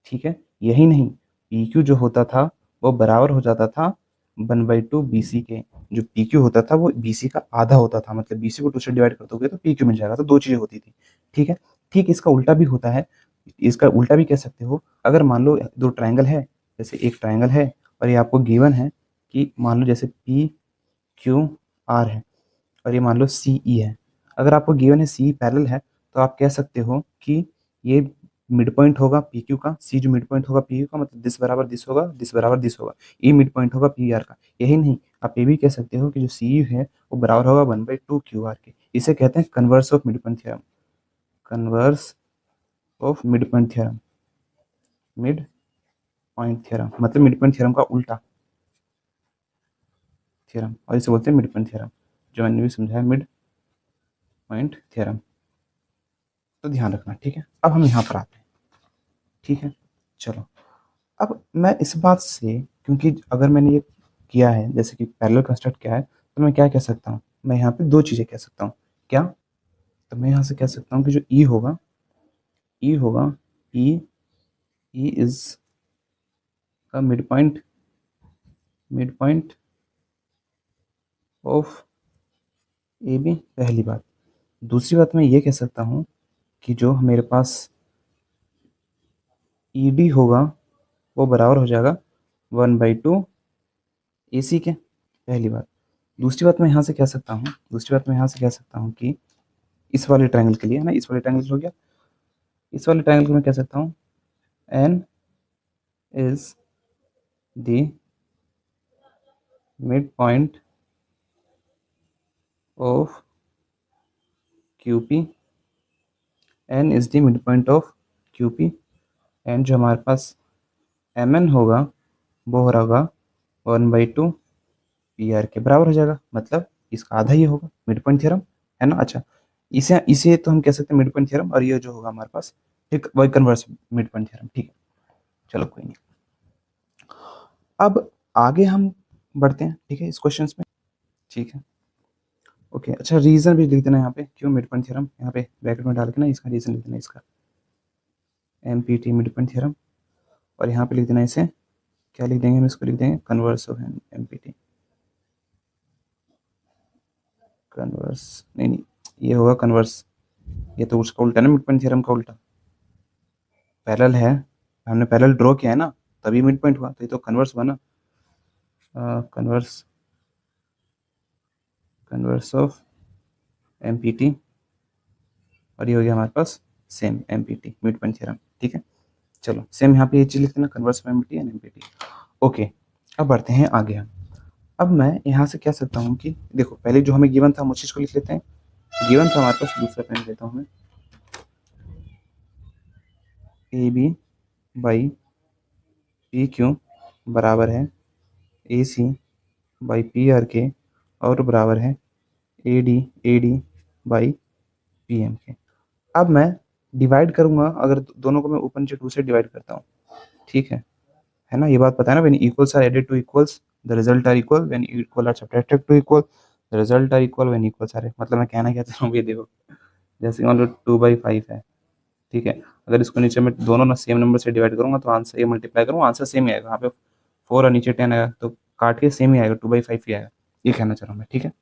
ठीक है। यही नहीं, पी क्यू जो होता था वो बराबर हो जाता था 1/2 बी सी के। जो पी क्यू होता था वो बी सी का आधा होता था, मतलब बी सी को 2 से डिवाइड कर दोगे तो पी क्यू मिल जाएगा, तो दो चीजें होती थी, ठीक है। ठीक इसका उल्टा भी होता है, इसका उल्टा भी कह सकते हो। अगर मान लो दो ट्रायंगल है, जैसे एक ट्रायंगल है और ये आपको गिवन है कि मान लो जैसे पी क्यू आर है, और ये मान लो सी ई है। अगर आपको गिवन है सी पैरेलल है, तो आप कह सकते हो कि ये मिड पॉइंट होगा पी क्यू का, सी जो मिड पॉइंट होगा पी क्यू का, मतलब दिस बराबर दिस होगा, दिस बराबर दिस होगा, ई मिड पॉइंट होगा पी आर का। यही नहीं, आप ये भी कह सकते हो कि जो सी यू है वो बराबर होगा 1/2 क्यू आर के। इसे कहते हैं converse of mid point theorem, converse of mid point theorem, mid point theorem मतलब मिड पॉइंट थ्योरम का उल्टा थ्योरम, और इसे बोलते हैं मिड पॉइंट थ्योरम, जो मैंने भी समझाया मिड पॉइंट थ्योरम। तो ध्यान रखना, ठीक है। अब हम यहाँ पर आते हैं, ठीक है। चलो अब मैं इस बात से, क्योंकि अगर मैंने ये किया है जैसे कि पैरेलल कंस्ट्रक्ट किया है, तो मैं क्या कह सकता हूँ, मैं यहाँ पे दो चीज़ें कह सकता हूँ। क्या? तो मैं यहाँ से कह सकता हूँ कि जो ई होगा, ई होगा ई ई इज का mid point of A B, पहली बात। दूसरी बात मैं ये कह सकता हूँ कि जो मेरे पास ई डी होगा वो बराबर हो जाएगा 1/2 ए सी के, पहली बात। दूसरी बात मैं यहाँ से कह सकता हूँ, कि इस वाले ट्रायंगल के लिए है ना, इस वाले ट्रायंगल हो गया, इस वाले ट्रायंगल को मैं कह सकता हूँ N is the mid point of Q P, N is the mid point of Q P, N जो हमारे पास एम एन होगा वो हो रहा होगा 1/2 पी आर के बराबर हो जाएगा, मतलब इसका आधा ही होगा, मिड पॉइंट थ्योरम है ना। अच्छा, इसे इसे तो हम कह सकते हैं मिड पॉइंट थ्योरम, और ये जो होगा हमारे पास, ठीक, वही कन्वर्स मिड पॉइंट थ्योरम, ठीक है। चलो कोई नहीं, अब आगे हम बढ़ते हैं, ठीक है, इस क्वेश्चन में, ठीक है। ओके, अच्छा रीजन भी लिख देना यहाँ पे, क्यों मिड पॉइंट थ्योरम, यहाँ पे ब्रैकेट में डाल के ना इसका रीजन लिख देना, इसका M P T mid point theorem, और यहाँ पे लिख देना इसे, क्या लिख देंगे हम इसको, लिख देंगे converse of M P T, converse, नहीं ये होगा कन्वर्स, ये तो उसका उल्टा ना, मिड पॉइंट थ्योरम का उल्टा। पैरेलल है, हमने पैरेलल ड्रॉ किया है ना, तभी मिड पॉइंट हुआ, तो ये तो कन्वर्स हुआ ना, converse converse of M P T, और ये हो गया हमारे पास same M P T mid point theorem, ठीक है। चलो सेम यहाँ पे ये चीज लिख देना, converse of M P T and M P T. Okay, अब बढ़ते हैं आगे हम। अब मैं यहाँ से कह सकता हूँ कि देखो, पहले जो हमें गिवन था हम उस चीज को लिख लेते हैं, गिवन था हमारे पास, दूसरा पेन लेता हूँ मैं, A B by P Q बराबर है A C by P R के, और बराबर है A D by P M के। अब मैं डिवाइड करूंगा, अगर दोनों को मैं ऊपर नीचे 2 से डिवाइड करता हूँ, ठीक है ना, ये बात पता है ना, when equals are added to equals the result are equal, when equal are subtracted to equal the result are equal, when equals are, मतलब मैं कहना क्या चाह रहा हूँ, ये देखो, जैसे मान लो 2/5 है, ठीक है। अगर इसको नीचे में दोनों ना सेम नंबर से डिवाइड करूंगा, तो आंसर ये मल्टीप्लाई करूंगा, आंसर सेम ही आएगा, यहाँ पे 4 और नीचे 10 आएगा, तो काट के सेम ही आएगा, 2/5 ही आएगा, ये कहना चाह रहा हूँ मैं, ठीक है।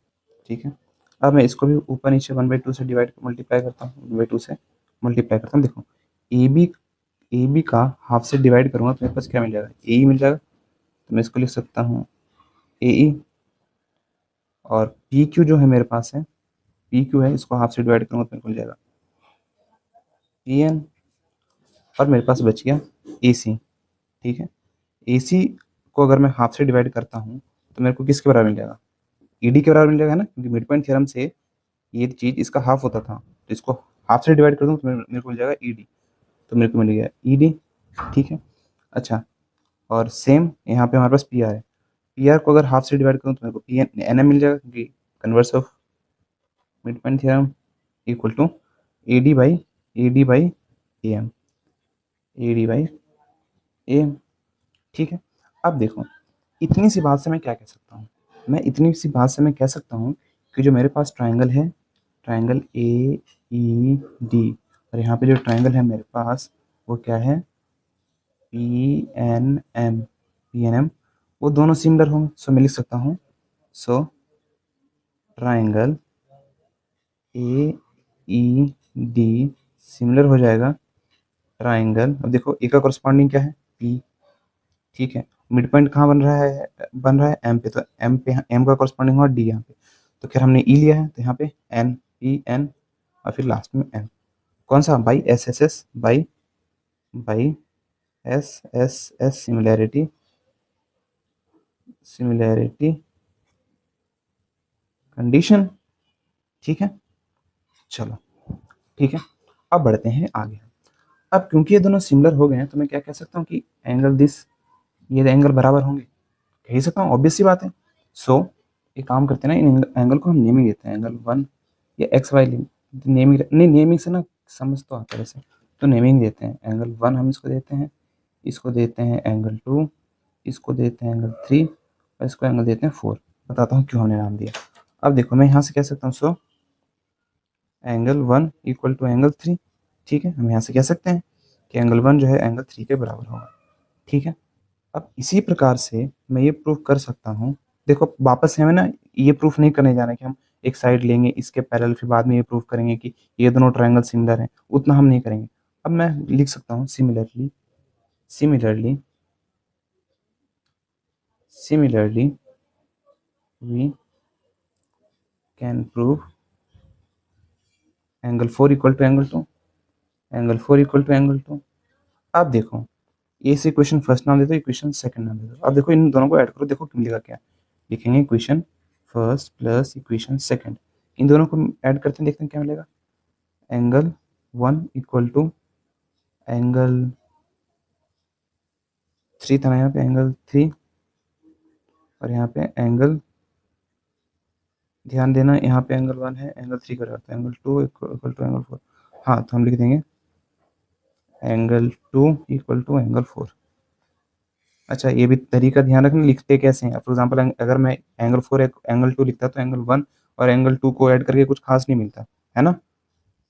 ठीक है, अब मैं इसको भी ऊपर नीचे 1/2 से डिवाइड मल्टीप्लाई करता हूँ, 1/2 से मल्टीप्लाई करता हूँ, देखो ए बी का हाफ से डिवाइड करूँगा तो मेरे पास क्या मिल जाएगा, ए ई मिल जाएगा। तो मैं इसको लिख सकता हूँ ए ई, और पी क्यू जो है मेरे पास है, पी क्यू है, इसको हाफ से डिवाइड करूँगा तो मेरे को मिल जाएगा पी एन, और मेरे पास बच गया ए सी। ठीक है, ए सी को अगर मैं हाफ से डिवाइड करता हूँ तो मेरे को किसके बराबर मिल जाएगा, ई डी के बराबर मिल जाएगा ना, क्योंकि मिड पॉइंट थ्योरम से ये चीज़ इसका हाफ होता था, तो इसको हाफ से डिवाइड कर दूँ तो मेरे को मिल जाएगा ई डी। तो मेरे को मिल गया ई डी। ठीक है, अच्छा, और सेम यहाँ पे हमारे पास पी आर है, पी आर को अगर हाफ से डिवाइड करूँ तो मेरे को पी एन एम मिल जाएगा, क्योंकि converse of mid point theorem equal to A D by A M, A D by A M. ठीक है, अब देखो इतनी सी बात से मैं क्या कह सकता हूँ, मैं इतनी सी बात से मैं कह सकता हूँ कि जो मेरे पास ट्राइंगल है, ट्राइंगल ए ई डी, और यहाँ पे जो ट्राइंगल है मेरे पास वो क्या है, पी एन एम, वो दोनों सिमिलर होंगे। सो मैं लिख सकता हूँ, सो ट्राइंगल ए ई डी सिमिलर हो जाएगा ट्राइंगल, अब देखो ए का कॉरस्पॉन्डिंग क्या है, पी। ठीक है, मिड पॉइंट कहाँ बन रहा है एम पे, तो एम पे एम का कॉरस्पॉन्डिंग हुआ डी यहाँ पे। तो खैर हमने ई लिया है तो यहाँ पे एन, पी एन, और फिर लास्ट में एन, कौन सा, by S S S, by by S S S, similarity, similarity condition. ठीक है, चलो ठीक है, अब बढ़ते हैं आगे। अब क्योंकि ये दोनों सिमिलर हो गए हैं तो मैं क्या कह सकता हूँ कि एंगल दिस, ये एंगल बराबर होंगे, कह ही सकता हूँ, ऑब्वियस सी बात है। सो एक काम करते हैं ना, इन एंगल को हम नेमिंग देते हैं, एंगल 1 या एक्स वाई नेमिंग, नहीं नेमिंग से ना समझ तो आता है वैसे, तो नेमिंग देते हैं, एंगल 1 हम इसको देते हैं, इसको देते हैं एंगल 2, इसको देते हैं एंगल 3, और इसको एंगल देते हैं 4। बताता हूँ क्यों हमने नाम दिया। अब देखो मैं यहाँ से कह सकता हूँ, so angle 1 equal to angle 3। ठीक है, हम यहाँ से कह सकते हैं कि एंगल 1 जो है एंगल 3 के बराबर होगा। ठीक है, अब इसी प्रकार से मैं ये प्रूफ कर सकता हूँ, देखो वापस से हमें ना ये प्रूफ नहीं करने जाना है कि हम एक साइड लेंगे इसके पैरेलल, फिर बाद में ये प्रूफ करेंगे कि ये दोनों ट्रायंगल सिमिलर हैं, उतना हम नहीं करेंगे। अब मैं लिख सकता हूँ similarly, similarly, similarly we can prove angle 4 equal to angle 2, angle 4 equal to angle 2। अब देखो ए से इक्वेशन फर्स्ट नाम दे दो, इक्वेशन सेकंड नाम दे दो। अब देखो इन दोनों को ऐड करो, देखो क्यों मिलेगा, क्या लिखेंगे, equation first plus equation second, इन दोनों को ऐड करते हैं, देखते हैं क्या मिलेगा। एंगल 1 इक्वल टू एंगल 3 था ना, यहाँ पे एंगल 3, और यहाँ पे एंगल, ध्यान देना यहाँ पे एंगल 1 है, एंगल 3 का अर्थ एंगल 2 इक्वल टू एंगल 4। हाँ, तो हम लिख देंगे एंगल 2 इक्वल टू एंगल 4। अच्छा, ये भी तरीका ध्यान रखना, लिखते कैसे हैं। फॉर एग्जांपल अगर मैं एंगल 4 एंगल 2 लिखता तो एंगल 1 और एंगल 2 को ऐड करके कुछ खास नहीं मिलता है ना।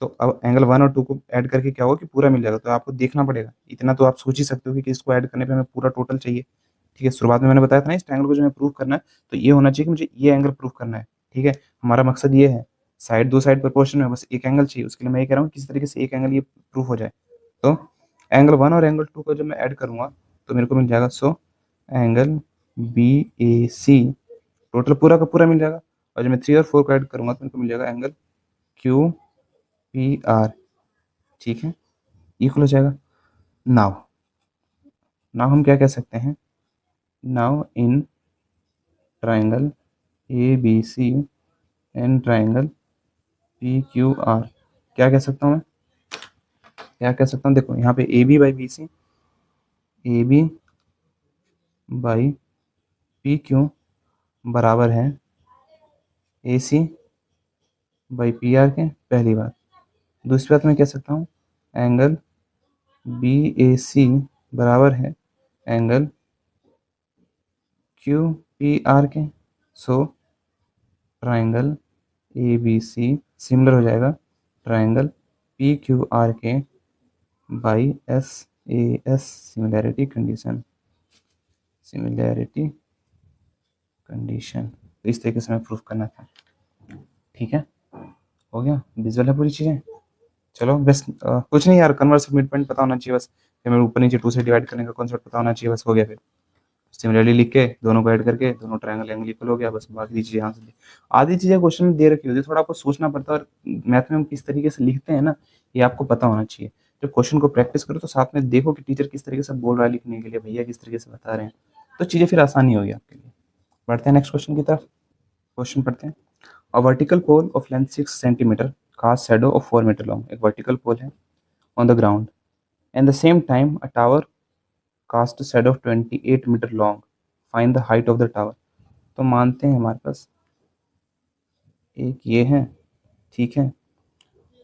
तो अब एंगल 1 और 2 को ऐड करके क्या होगा कि पूरा मिल जाएगा, तो आपको देखना पड़ेगा। इतना तो आप सोच ही सकते हो कि इसको ऐड करने पे हमें पूरा टोटल चाहिए। ठीक है, शुरुआत में मैंने बताया था ना, इस ट्रायंगल को जो हमें प्रूव करना है तो ये होना चाहिए कि मुझे ये एंगल प्रूव करना है। ठीक है, हमारा मकसद ये है, साइड दो साइड प्रोपोर्शन में, बस एक एंगल चाहिए, उसके लिए मैं ये कह रहा हूँ किसी तरीके से एक एंगल ये प्रूफ हो जाए। तो एंगल 1 और एंगल 2 को जब मैं ऐड करूँगा तो मेरे को मिल जाएगा, so angle B A C total पूरा का पूरा मिल जाएगा, और जब मैं 3 और 4 को ऐड करूँगा तो मेरे को मिल जाएगा एंगल क्यू पी आर। ठीक है, इक्वल हो जाएगा। नाउ, नाउ हम क्या कह सकते हैं, now in triangle A B C and triangle P Q R, क्या कह सकता हूँ मैं, क्या कह सकता हूँ, देखो यहाँ पे A B by B C, A B by P Q बराबर है A C by P R के, पहली बात। दूसरी बात मैं कह सकता हूँ एंगल बी ए सी बराबर है एंगल क्यू पी आर के। So triangle A B C similar हो जाएगा ट्राइंगल पी क्यू आर के by S A S, similarity condition, similarity condition. तो इस तरीके से हमें प्रूफ करना था। ठीक है, हो गया, विजुअल है पूरी चीज़ें। चलो बस कुछ नहीं यार, कन्वर्स ऑफ मिड पॉइंट पता होना चाहिए बस, फिर मेरे ऊपर नीचे 2 से डिवाइड करने का कॉन्सेप्ट पता होना चाहिए, बस हो गया फिर। सिमिलरली लिख के दोनों को ऐड करके दोनों ट्रायंगल एंगल इक्वल हो गया, बस बाकी चीज़ें यहाँ से आधी चीज़ें क्वेश्चन में दे रखी होती है, थोड़ा आपको सोचना पड़ता है, और मैथ में हम किस तरीके से लिखते हैं ना, ये आपको पता होना चाहिए। जब क्वेश्चन को प्रैक्टिस करो तो साथ में देखो कि टीचर किस तरीके से बोल रहा है लिखने के लिए, भैया किस तरीके से बता रहे हैं, तो चीज़ें फिर आसानी होगी आपके लिए। बढ़ते हैं नेक्स्ट क्वेश्चन की तरफ। क्वेश्चन पढ़ते हैं। A vertical pole of length 6 centimetre cast shadow of 4 metre long. एक वर्टिकल पोल है on the ground, at the same time a tower cast shadow of 28 metre long, find the height of the tower. तो मानते हैं हमारे पास एक ये है, ठीक है,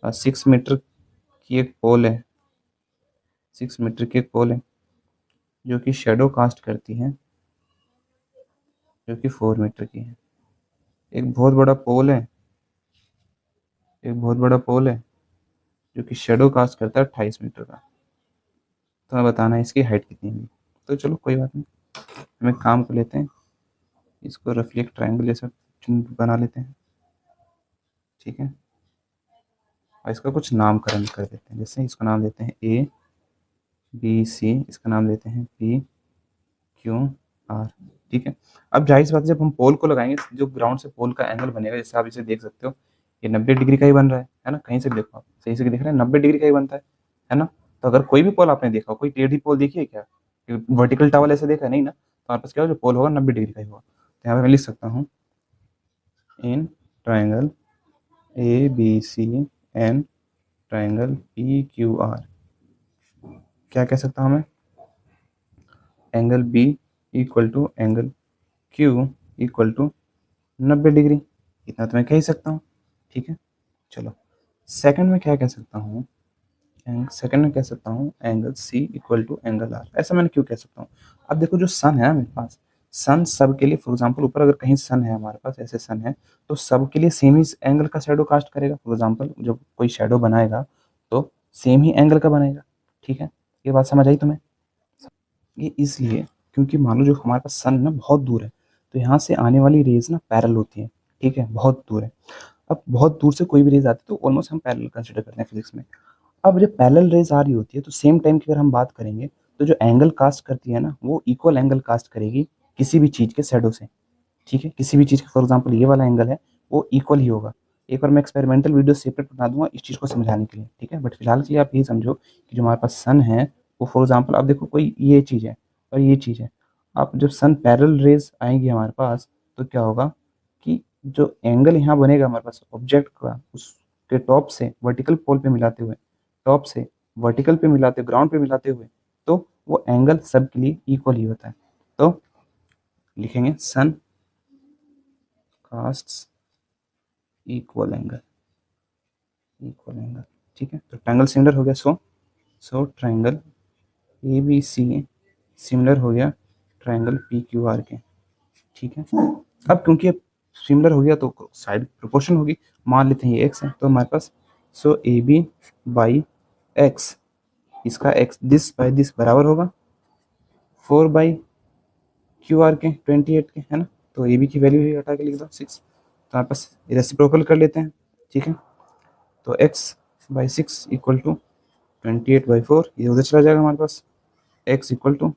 और 6 मीटर की एक पोल है, 6 मीटर की एक पोल है जो कि शेडो कास्ट करती है, जो कि 4 मीटर की है। एक बहुत बड़ा पोल है, एक बहुत बड़ा पोल है जो कि शेडो कास्ट करता है 28 मीटर का। तो हमें बताना है इसकी हाइट कितनी होगी। तो चलो कोई बात नहीं, हम एक काम कर लेते हैं, इसको रफली एक ट्रायंगल जैसा बना लेते हैं, ठीक है, और इसका कुछ नामकरण कर देते हैं। जैसे इसका नाम देते हैं ए बी सी, इसका नाम देते हैं पी क्यू आर, ठीक है। अब जाहिर सी बात है, जब हम पोल को लगाएंगे, जो ग्राउंड से पोल का एंगल बनेगा, जैसे आप इसे देख सकते हो, ये 90 डिग्री का ही बन रहा है ना, कहीं से भी देखो आप सही से देख रहे हैं 90 डिग्री का ही बनता है ना। तो अगर कोई भी पोल आपने देखा, कोई टेढ़ी पोल देखी है क्या, वर्टिकल टावल ऐसे देखा है? नहीं ना, तो हमारे पास क्या हो, जो पोल होगा 90 डिग्री का ही होगा। तो यहाँ पे मैं लिख सकता हूँ in triangle A B C and triangle P Q R, क्या कह सकता हूँ मैं, angle B equal to angle Q equal to 90 degree, इतना तो मैं कह ही सकता हूँ, ठीक है। चलो सेकंड में क्या कह सकता हूँ, सेकंड में कह सकता हूँ angle C equal to angle R. ऐसा मैंने क्यों कह सकता हूँ, अब देखो जो सन है ना मेरे पास, सन सब के लिए, फॉर एग्जांपल ऊपर अगर कहीं सन है हमारे पास, ऐसे सन है, तो सब के लिए सेम ही एंगल का शेडो कास्ट करेगा। फॉर एग्जांपल जब कोई शेडो बनाएगा तो सेम ही एंगल का बनेगा, ठीक है। ये बात समझ आई तुम्हें? ये इसलिए क्योंकि मान लो जो हमारे पास सन ना बहुत दूर है, तो यहाँ से आने वाली रेज ना पैरेलल होती है, ठीक है, बहुत दूर है। अब बहुत दूर से कोई भी रेज आती है तो ऑलमोस्ट हम पैरेलल कंसिडर करते हैं फिजिक्स में। अब जब पैरेलल रेज आ रही होती है तो सेम टाइम की अगर हम बात करेंगे, तो जो एंगल कास्ट करती है ना, वो इक्वल एंगल कास्ट करेगी किसी भी चीज़ के शैडो से, ठीक है, किसी भी चीज़ का। फॉर एग्जांपल ये वाला एंगल है, वो इक्वल ही होगा। एक बार मैं एक्सपेरिमेंटल वीडियो सेपरेट बना दूंगा इस चीज़ को समझाने के लिए, ठीक है। बट फिलहाल के लिए आप यही समझो कि जो हमारे पास सन है, वो फॉर एग्जांपल आप देखो कोई ये चीज़ है और ये चीज़ है, अब जब सन पैरेलल रेज आएंगी हमारे पास, तो क्या होगा कि जो एंगल यहाँ बनेगा हमारे पास ऑब्जेक्ट का, उसके टॉप से वर्टिकल पोल पे मिलाते हुए, टॉप से वर्टिकल पे मिलाते, ग्राउंड पे मिलाते हुए, तो वो एंगल सब के लिए इक्वल ही होता है। तो लिखेंगे सन कास्ट्स इक्वल एंगल, इक्वल एंगल, ठीक है। तो ट्रायंगल सिमिलर हो गया, so triangle A B C similar हो गया ट्रायंगल पी क्यू आर के, ठीक है। अब क्योंकि सिमिलर हो गया तो साइड प्रोपोर्शन होगी, मान लेते हैं ये एक्स है, तो हमारे पास सो ए बी बाई एक्स, इसका एक्स दिस बाई दिस बराबर होगा 4 बाई क्यू आर के 28 के, है ना। तो ए बी की वैल्यू ही हटा के लिख दो 6, तो हमारे पास रेसिप्रोकल कर लेते हैं, ठीक है। तो x बाई 6 इक्वल टू 28/4, ये उधर चला जाएगा हमारे पास, x equal to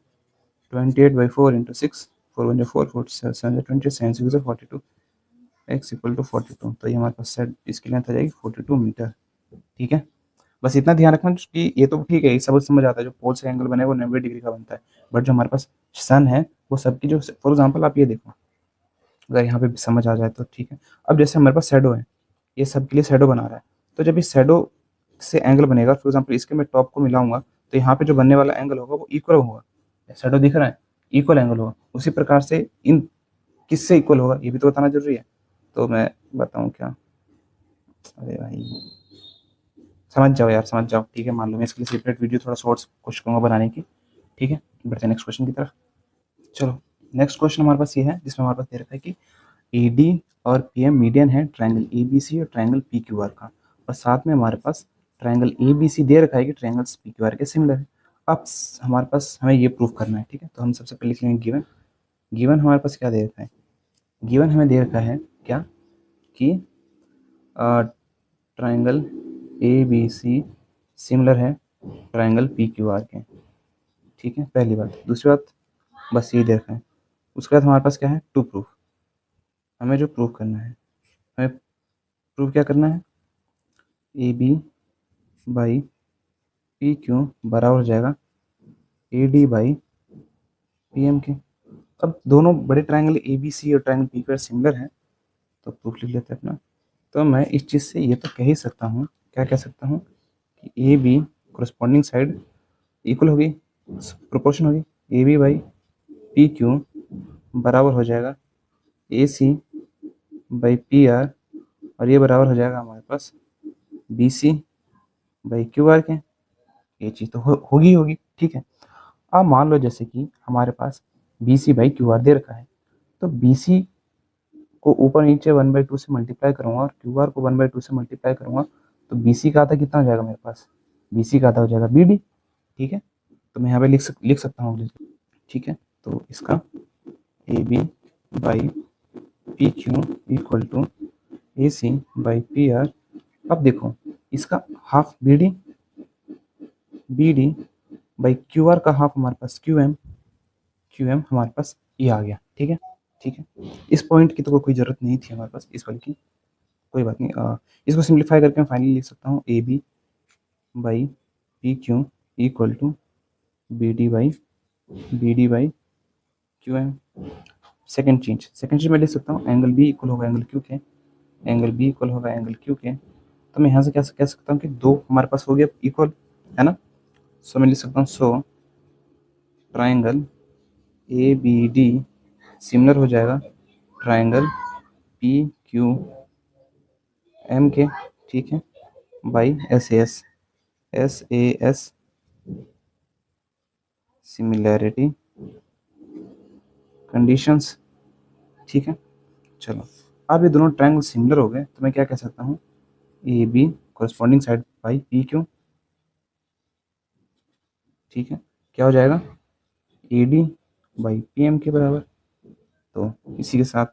28/4 into 6, 4 one 4, 4 7 20, 7 6 42, x equal to 42। तो ये हमारे पास सेट इसकी लेंथ आ जाएगी 42 मीटर, ठीक है। बस इतना ध्यान रखना कि ये तो ठीक है, ये सब समझ आता है, जो पोल से एंगल बने वो 90 डिग्री का बनता है, बट जो हमारे पास सन है वो सबकी, जो फॉर एग्जाम्पल आप ये देखो, अगर यहाँ पे समझ आ जाए तो ठीक है। अब जैसे हमारे पास शेडो है, ये सबके लिए शेडो बना रहा है, तो जब इस शेडो से एंगल बनेगा, फॉर एग्जांपल इसके मैं टॉप को मिलाऊंगा, तो यहाँ पे जो बनने वाला एंगल होगा वो इक्वल होगा, शेडो दिख रहा है, इक्वल एंगल होगा। उसी प्रकार से इन किससे इक्वल होगा ये भी तो बताना जरूरी है, तो मैं बताऊँ क्या, अरे भाई समझ जाओ यार, समझ जाओ, ठीक है। मान लो मैं इसके लिए सेपरेट वीडियो थोड़ा शॉर्ट्स कोशिश करूँगा बनाने की, ठीक है। बढ़ते हैं नेक्स्ट क्वेश्चन की तरफ। चलो नेक्स्ट क्वेश्चन हमारे पास ये है, जिसमें हमारे पास दे रखा है कि AD और PM मीडियन है ट्रायंगल ABC और ट्रायंगल PQR का, और साथ में हमारे पास ट्रायंगल ABC दे रखा है कि ट्रायंगल्स PQR के सिमिलर है। अब हमारे पास हमें ये प्रूफ करना है, ठीक है। तो हम सबसे पहले लिख लेंगे गिवन, गिवन हमारे पास क्या दे रखा है, गिवन हमें दे रखा है क्या कि triangle A B C similar है ट्राइंगल पी क्यू आर के। ठीक है, पहली बात। दूसरी बात बस ये देखना है। उसके बाद हमारे पास क्या है, टू प्रूफ। हमें जो प्रूफ करना है, हमें प्रूफ क्या करना है, A B by P Q बराबर हो जाएगा A D by P M के। अब दोनों बड़े ट्राइंगल ए बी सी और triangle P Q R similar हैं, तो प्रूफ लिख लेते हैं अपना। तो मैं इस चीज़ से ये तो कह ही सकता हूँ, क्या कह सकता हूँ कि A B corresponding side equal होगी, प्रोपोर्शन होगी A B by P Q बराबर हो जाएगा A C by P R, और ये बराबर हो जाएगा हमारे पास B C by Q R के। ये चीज़ तो होगी होगी। ठीक है, अब मान लो जैसे कि हमारे पास B C by Q R दे रखा है, तो बी सी को ऊपर नीचे 1/2 से मल्टीप्लाई करूंगा और क्यू आर को 1/2 से मल्टीप्लाई करूंगा, तो बी सी का आधा कितना हो जाएगा मेरे पास, बी सी का आधा हो जाएगा बी डी। ठीक है, तो मैं यहाँ पे लिख सकता हूँ। ठीक है, तो इसका A B by P Q equal to A C by P R. अब देखो इसका half B D by Q R का हाफ हमारे पास क्यू एम हमारे पास ये आ गया। ठीक है, ठीक है, इस पॉइंट की तो कोई ज़रूरत नहीं थी हमारे पास, इस वाली की कोई बात नहीं। इसको सिंप्लीफाई करके मैं फाइनली लिख सकता हूँ A B by P Q equal to B D by Q M. Second चीज मैं लिख सकता हूँ एंगल बी इक्वल होगा एंगल क्यू के, तो मैं यहाँ से क्या कह सकता हूँ कि दो हमारे पास हो गया इक्वल, है ना। सो मैं लिख सकता हूँ so triangle A B D similar हो जाएगा ट्राइंगल पी क्यू एम के। ठीक है, by S A S similarity conditions. ठीक है, चलो अब ये दोनों ट्राइंगल सिमिलर हो गए, तो मैं क्या कह सकता हूँ, A B corresponding side by P Q. ठीक है, क्या हो जाएगा A D by P M के बराबर। तो इसी के साथ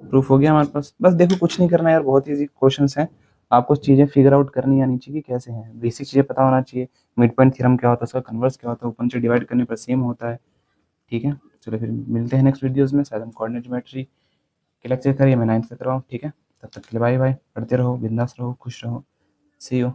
प्रूफ हो गया हमारे पास। बस देखो कुछ नहीं करना यार, बहुत ईजी क्वेश्चंस हैं। आपको चीज़ें फिगर आउट करनी आनी चाहिए कि कैसे हैं, बेसिक चीज़ें पता होना चाहिए। मिड पॉइंट थ्योरम क्या होता है, उसका कन्वर्स क्या होता है, ऊपर से डिवाइड करने पर सेम होता है। ठीक है, चलो फिर मिलते हैं नेक्स्ट वीडियोज़ में। शायद हम कोऑर्डिनेट ज्योमेट्री के लेक्चर करिए, मैं 9th से कर रहा हूँ। ठीक है, तब तक के लिए बाय बाय, पढ़ते रहो, बिंदास रहो, खुश रहो, सी यू।